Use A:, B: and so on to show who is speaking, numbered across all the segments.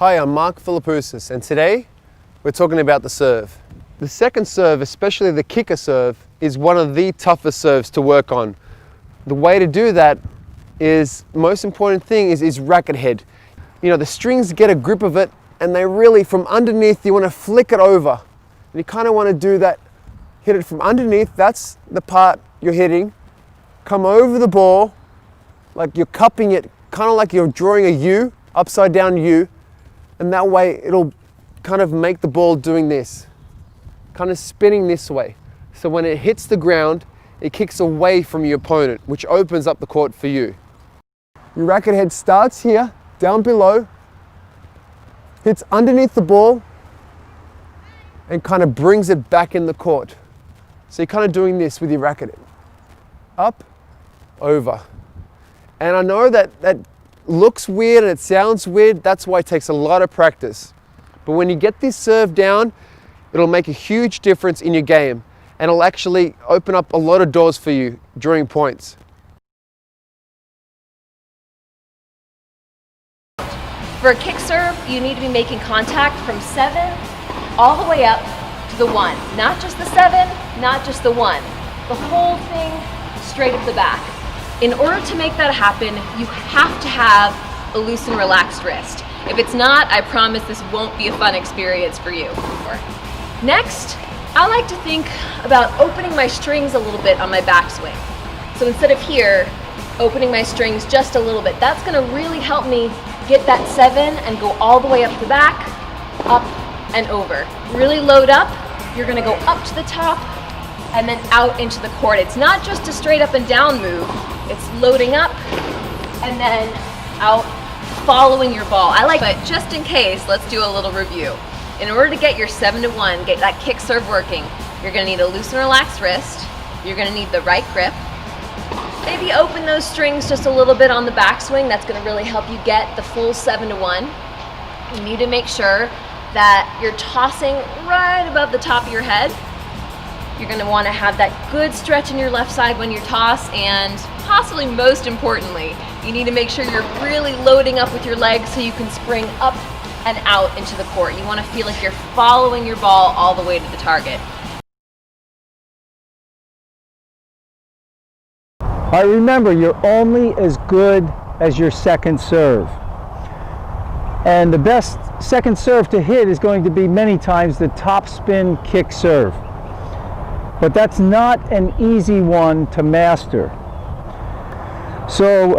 A: Hi, I'm Mark Philippoussis, and today we're talking about the serve. The second serve, especially the kicker serve, is one of the toughest serves to work on. The way to do that is, most important thing is racket head. You know, the strings get a grip of it and they really, from underneath, you want to flick it over. And you kind of want to do that, hit it from underneath, that's the part you're hitting. Come over the ball, like you're cupping it, kind of like you're drawing a U, upside down U, and that way it'll kind of make the ball doing this, kind of spinning this way. So when it hits the ground, it kicks away from your opponent, which opens up the court for you. Your racket head starts here, down below, hits underneath the ball, and kind of brings it back in the court. So you're kind of doing this with your racket head. Up, over. And I know that looks weird and it sounds weird, that's why it takes a lot of practice. But when you get this serve down, it'll make a huge difference in your game and it'll actually open up a lot of doors for you during points.
B: For a kick serve, you need to be making contact from 7 all the way up to the 1. Not just the 7, not just the 1. The whole thing straight up the back. In order to make that happen, you have to have a loose and relaxed wrist. If it's not, I promise this won't be a fun experience for you. Next, I like to think about opening my strings a little bit on my backswing. So instead of here, opening my strings just a little bit, that's gonna really help me get that 7 and go all the way up the back, up and over. Really load up, you're gonna go up to the top and then out into the court. It's not just a straight up and down move, it's loading up and then out, following your ball. But just in case, let's do a little review. In order to get your 7 to 1, get that kick serve working, you're gonna need a loose and relaxed wrist, you're gonna need the right grip, maybe open those strings just a little bit on the backswing, that's gonna really help you get the full 7 to 1. You need to make sure that you're tossing right above the top of your head. You're gonna wanna have that good stretch in your left side when you toss, and possibly most importantly, you need to make sure you're really loading up with your legs so you can spring up and out into the court. You wanna feel like you're following your ball all the way to the target.
C: All right, remember, you're only as good as your second serve. And the best second serve to hit is going to be many times the top spin kick serve. But that's not an easy one to master. So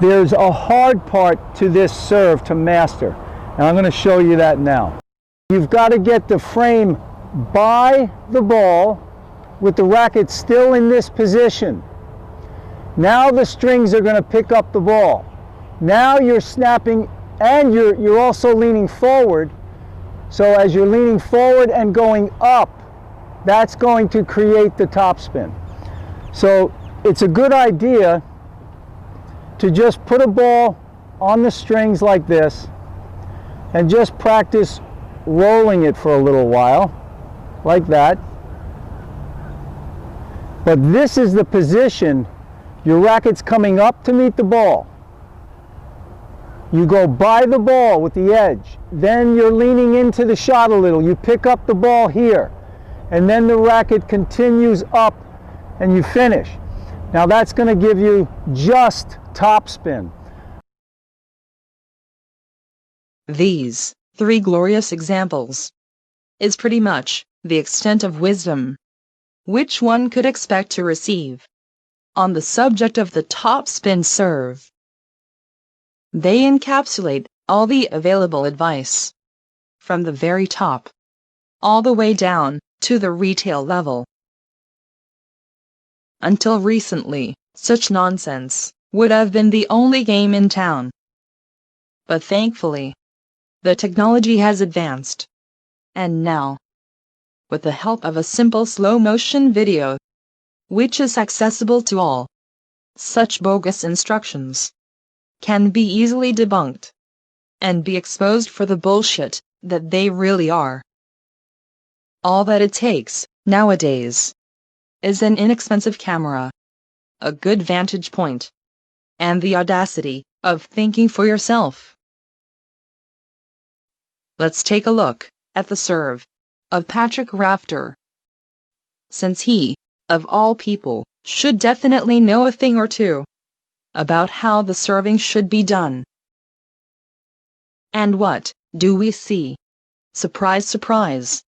C: there's a hard part to this serve to master. And I'm going to show you that now. You've got to get the frame by the ball with the racket still in this position. Now the strings are going to pick up the ball. Now you're snapping and you're also leaning forward. So as you're leaning forward and going up, that's going to create the topspin. So it's a good idea to just put a ball on the strings like this and just practice rolling it for a little while, like that. But this is the position, your racket's coming up to meet the ball. You go by the ball with the edge, then you're leaning into the shot a little, you pick up the ball here, and then the racket continues up and you finish. Now that's going to give you just topspin.
D: These 3 glorious examples is pretty much the extent of wisdom which one could expect to receive on the subject of the topspin serve. They encapsulate all the available advice from the very top all the way down to the retail level. Until recently, such nonsense would have been the only game in town. But thankfully, the technology has advanced, and now, with the help of a simple slow-motion video, which is accessible to all, such bogus instructions can be easily debunked and be exposed for the bullshit that they really are. All that it takes, nowadays, is an inexpensive camera, a good vantage point, and the audacity of thinking for yourself. Let's take a look at the serve of Patrick Rafter. Since he, of all people, should definitely know a thing or two about how the serving should be done. And what do we see? Surprise, surprise.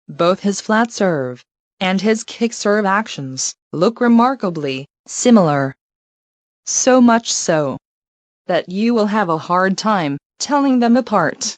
D: Both his flat serve and his kick serve actions look remarkably similar. So much so that you will have a hard time telling them apart.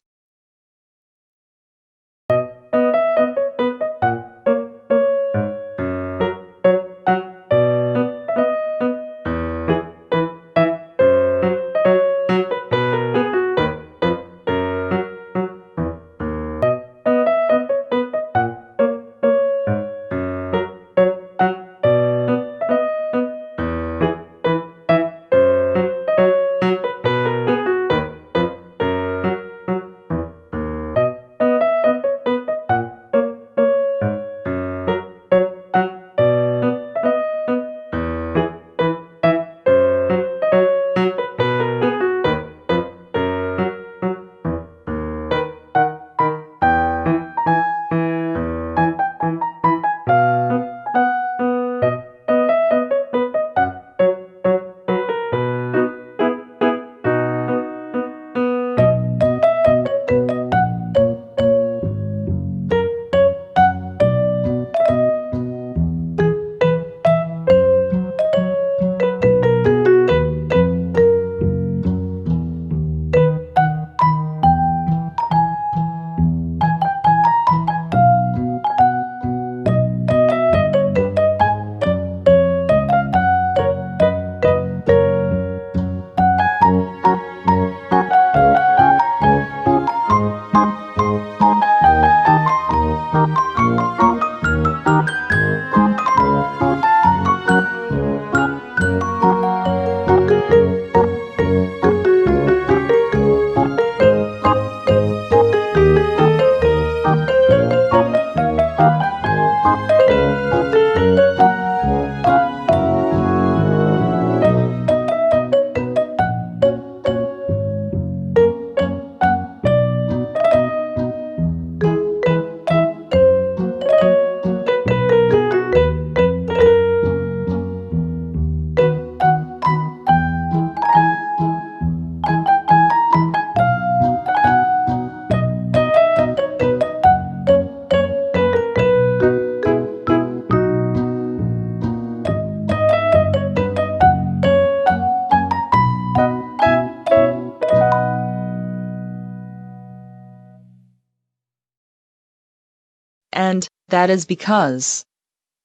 D: And that is because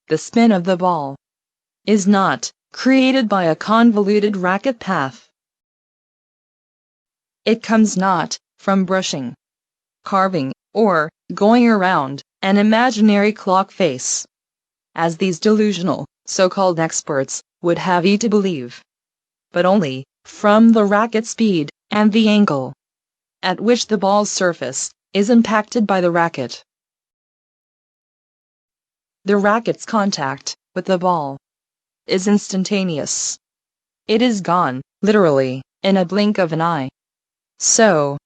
D: the spin of the ball is not created by a convoluted racket path. It comes not from brushing, carving, or going around an imaginary clock face, as these delusional, so-called experts would have you to believe, but only from the racket speed and the angle at which the ball's surface is impacted by the racket. The racket's contact with the ball is instantaneous. It is gone, literally, in a blink of an eye. So,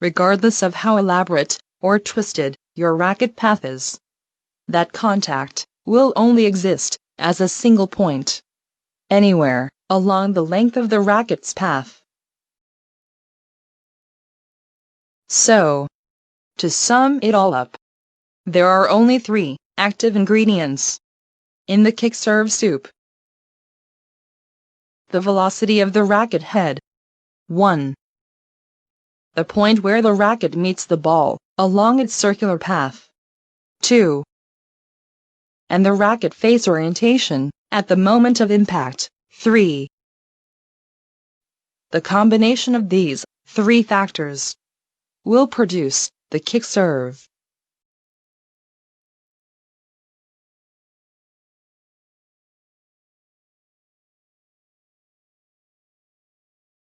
D: regardless of how elaborate or twisted your racket path is, that contact will only exist as a single point, anywhere along the length of the racket's path. So, to sum it all up, there are only 3 active ingredients in the kick serve soup. The velocity of the racket head. 1. The point where the racket meets the ball along its circular path. 2. And the racket face orientation at the moment of impact. 3. The combination of these 3 factors will produce the kick serve.